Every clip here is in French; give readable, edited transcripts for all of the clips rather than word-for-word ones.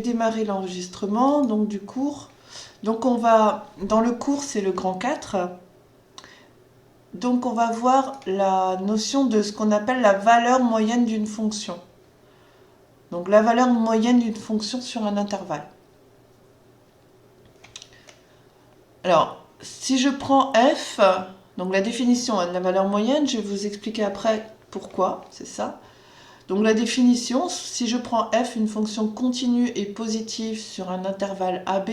Démarrer l'enregistrement donc du cours. Donc on va, dans le cours c'est le grand 4, donc on va voir la notion de ce qu'on appelle la valeur moyenne d'une fonction. Donc la valeur moyenne d'une fonction sur un intervalle. Alors, si je prends f, donc la définition de la valeur moyenne, je vais vous expliquer après pourquoi, c'est ça. Donc la définition, si je prends f, une fonction continue et positive sur un intervalle AB,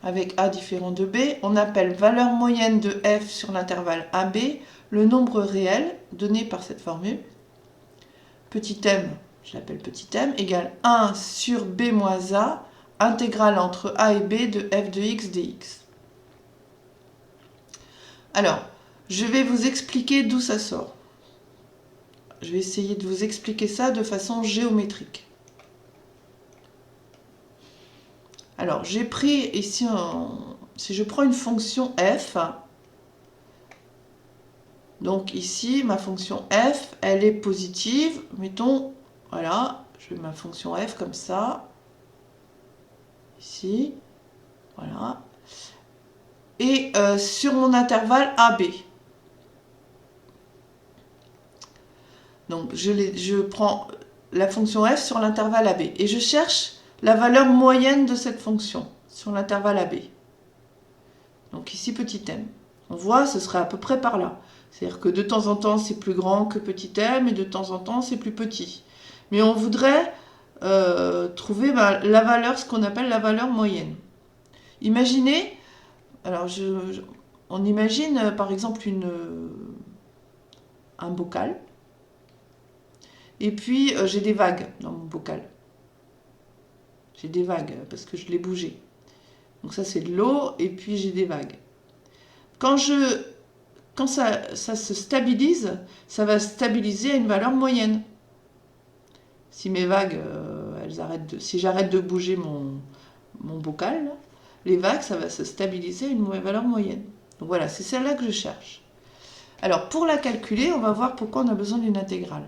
avec a différent de b, on appelle valeur moyenne de f sur l'intervalle AB le nombre réel donné par cette formule. Petit m, je l'appelle petit m, égale 1 sur b moins a, intégrale entre a et b de f de x dx. Alors, je vais vous expliquer d'où ça sort. Je vais essayer de vous expliquer ça de façon géométrique. Alors, j'ai pris ici, si je prends une fonction f, donc ici, ma fonction f, elle est positive. Mettons, voilà, je mets ma fonction f comme ça. Ici, voilà. Et sur mon intervalle AB. Donc, je prends la fonction f sur l'intervalle AB. Et je cherche la valeur moyenne de cette fonction sur l'intervalle AB. Donc ici, petit m. On voit, ce serait à peu près par là. C'est-à-dire que de temps en temps, c'est plus grand que petit m, et de temps en temps, c'est plus petit. Mais on voudrait trouver la valeur, ce qu'on appelle la valeur moyenne. Imaginez, alors on imagine par exemple un bocal, et puis j'ai des vagues dans mon bocal. J'ai des vagues parce que je l'ai bougé. Donc ça c'est de l'eau, et puis j'ai des vagues. Quand ça se stabilise, ça va stabiliser à une valeur moyenne. Si mes vagues, si j'arrête de bouger mon bocal, là, les vagues, ça va se stabiliser à une valeur moyenne. Donc voilà, c'est celle-là que je cherche. Alors pour la calculer, on va voir pourquoi on a besoin d'une intégrale.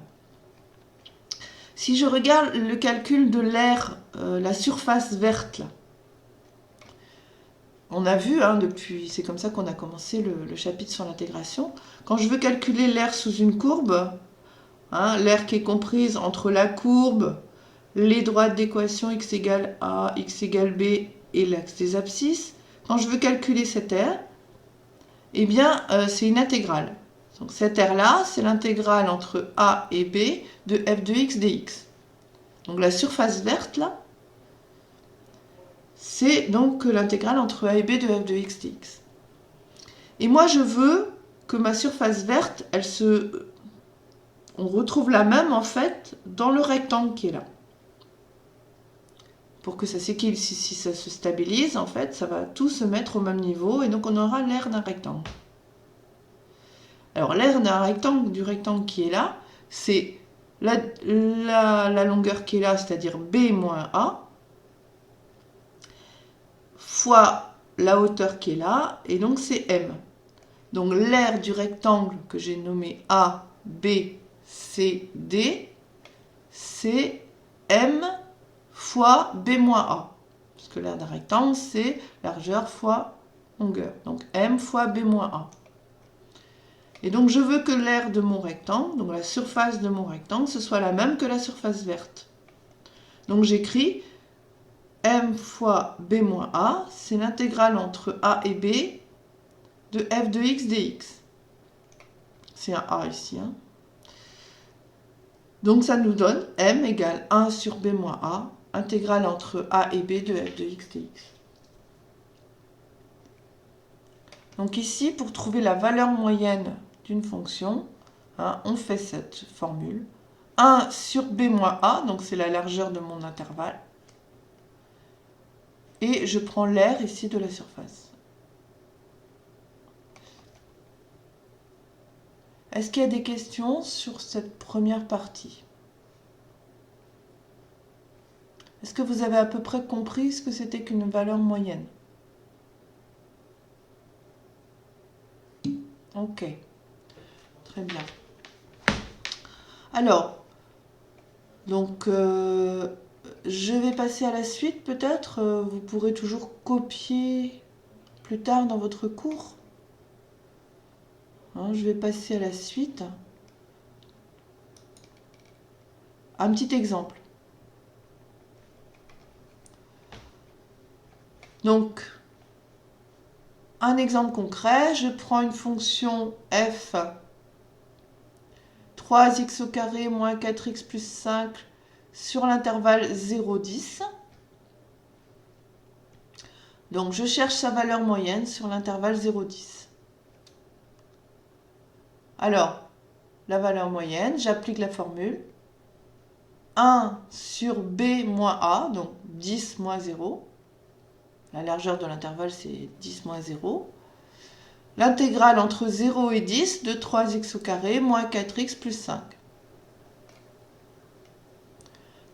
Si je regarde le calcul de l'aire, la surface verte, là, on a vu, depuis, c'est comme ça qu'on a commencé le chapitre sur l'intégration. Quand je veux calculer l'aire sous une courbe, l'aire qui est comprise entre la courbe, les droites d'équation x égale a, x égale b et l'axe des abscisses, quand je veux calculer cette aire, eh bien, c'est une intégrale. Donc cette aire-là, c'est l'intégrale entre a et b de f de x dx. Donc la surface verte, là, c'est donc l'intégrale entre a et b de f de x dx. Et moi, je veux que ma surface verte, on retrouve la même, en fait, dans le rectangle qui est là. Pour que ça s'équilibre, si ça se stabilise, en fait, ça va tout se mettre au même niveau, et donc on aura l'aire d'un rectangle. Alors, l'aire d'un rectangle, du rectangle qui est là, c'est la longueur qui est là, c'est-à-dire b moins a, fois la hauteur qui est là, et donc c'est m. Donc l'aire du rectangle que j'ai nommé A, B, C, D, c'est m fois b moins a. Parce que l'aire d'un rectangle, c'est largeur fois longueur. Donc m fois b moins a. Et donc je veux que l'aire de mon rectangle, donc la surface de mon rectangle, ce soit la même que la surface verte. Donc j'écris m fois b moins a, c'est l'intégrale entre a et b de f de x dx. C'est un a ici. Donc ça nous donne m égale 1 sur b moins a, intégrale entre a et b de f de x dx. Donc ici, pour trouver la valeur moyenne d'une fonction, on fait cette formule. 1 sur b moins a, donc c'est la largeur de mon intervalle. Et je prends l'aire ici de la surface. Est-ce qu'il y a des questions sur cette première partie? Est-ce que vous avez à peu près compris ce que c'était qu'une valeur moyenne? Ok, très bien. Alors, donc, je vais passer à la suite peut-être. Vous pourrez toujours copier plus tard dans votre cours. Hein, je vais passer à la suite. Un petit exemple. Donc, un exemple concret, je prends une fonction f 3x au carré moins 4x plus 5 sur l'intervalle 0,10. Donc, je cherche sa valeur moyenne sur l'intervalle 0,10. Alors, la valeur moyenne, j'applique la formule. 1 sur b moins a, donc 10 moins 0. La largeur de l'intervalle, c'est 10 moins 0. L'intégrale entre 0 et 10 de 3x au carré moins 4x plus 5.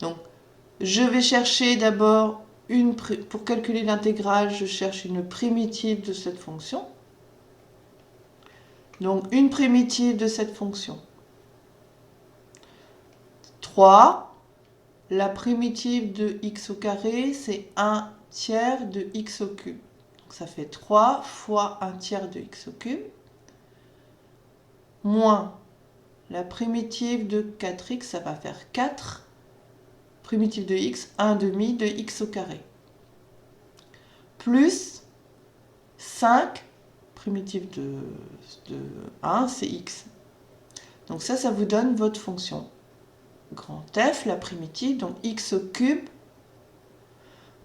Donc, je vais chercher d'abord pour calculer l'intégrale, je cherche une primitive de cette fonction. Donc, une primitive de cette fonction. 3. La primitive de x au carré, c'est 1 tiers de x au cube. Donc, ça fait 3 fois 1 tiers de x au cube. Moins la primitive de 4x, ça va faire 4. Primitive de x, 1 demi de x au carré. Plus 5, primitive de 1, c'est x. Donc ça vous donne votre fonction. Grand F, la primitive, donc x au cube,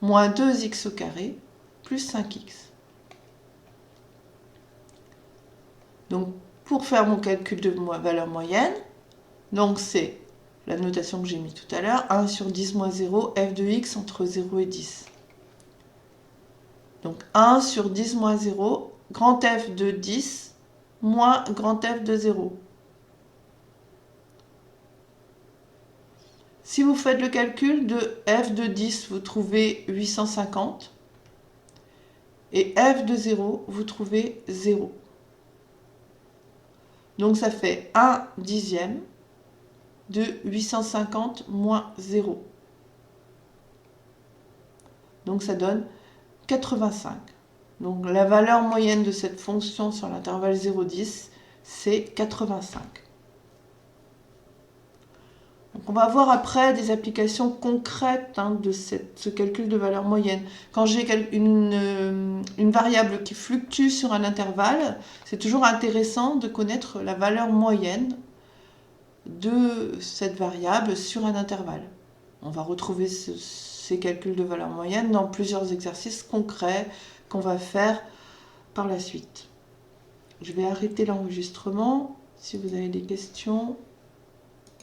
moins 2x au carré, plus 5x. Donc pour faire mon calcul de valeur moyenne, donc c'est la notation que j'ai mis tout à l'heure, 1 sur 10 moins 0, f de x entre 0 et 10. Donc 1 sur 10 moins 0, grand F de 10 moins grand F de 0. Si vous faites le calcul de f de 10, vous trouvez 850. Et f de 0, vous trouvez 0. Donc ça fait 1 dixième de 850 moins 0. Donc ça donne 85. Donc la valeur moyenne de cette fonction sur l'intervalle 0,10, c'est 85. Donc on va voir après des applications concrètes de ce calcul de valeur moyenne. Quand j'ai une variable qui fluctue sur un intervalle, c'est toujours intéressant de connaître la valeur moyenne de cette variable sur un intervalle. On va retrouver ces calculs de valeur moyenne dans plusieurs exercices concrets qu'on va faire par la suite. Je vais arrêter l'enregistrement si vous avez des questions.